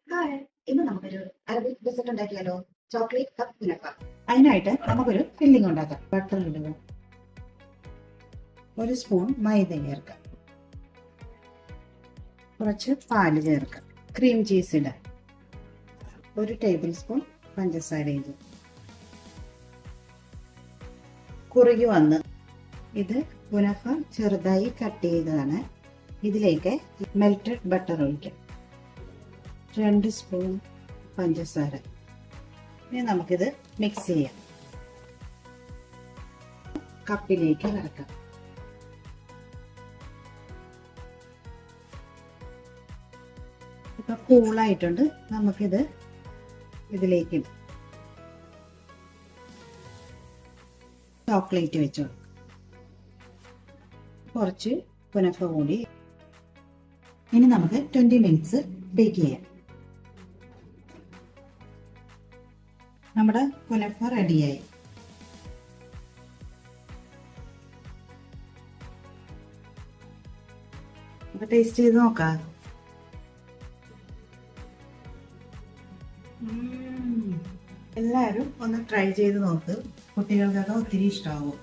Hi, ഇന്ന് നമുക്കൊരു Arabic dessert ഉണ്ടാക്കിയാലോ? Chocolate cup kunafa. അതിനായിട്ട് നമുക്കൊരു ഫില്ലിംഗ് ഉണ്ടാക്കാം. ബട്ടർ ഇടുക, ഒരു സ്പൂൺ മൈദ ചേർക്കാം, കുറച്ച് പാല് ചേർക്കാം, ക്രീം ചീസ് ഇടാം, ഒരു ടേബിൾ സ്പൂൺ പഞ്ചസാര ഇടുക. കുറുകി വന്ന് ഇത് കുനഫ ചെറുതായി കട്ട് ചെയ്തതാണ്. ഇതിലേക്ക് മെൽറ്റഡ് ബട്ടർ ഒഴിക്കാം, 2 സ്പൂൺ പഞ്ചസാര. ഇനി നമുക്കിത് മിക്സ് ചെയ്യാം. കപ്പിലേക്ക് നിറക്കാം. ഇപ്പൊ കൂളായിട്ടുണ്ട്. നമുക്കിത് ഇതിലേക്ക് ചോക്ലേറ്റ് വെച്ചു, കുറച്ച് കുനഫ കൂടി. ഇനി നമുക്ക് 20 മിനിറ്റ്സ് ബേക്ക് ചെയ്യാം. നമ്മുടെ കുനഫ റെഡിയായി. അപ്പൊ ടേസ്റ്റ് ചെയ്ത് നോക്കാം. എല്ലാവരും ഒന്ന് ട്രൈ ചെയ്ത് നോക്ക്. കുട്ടികൾക്കൊക്കെ ഒത്തിരി ഇഷ്ടമാകും.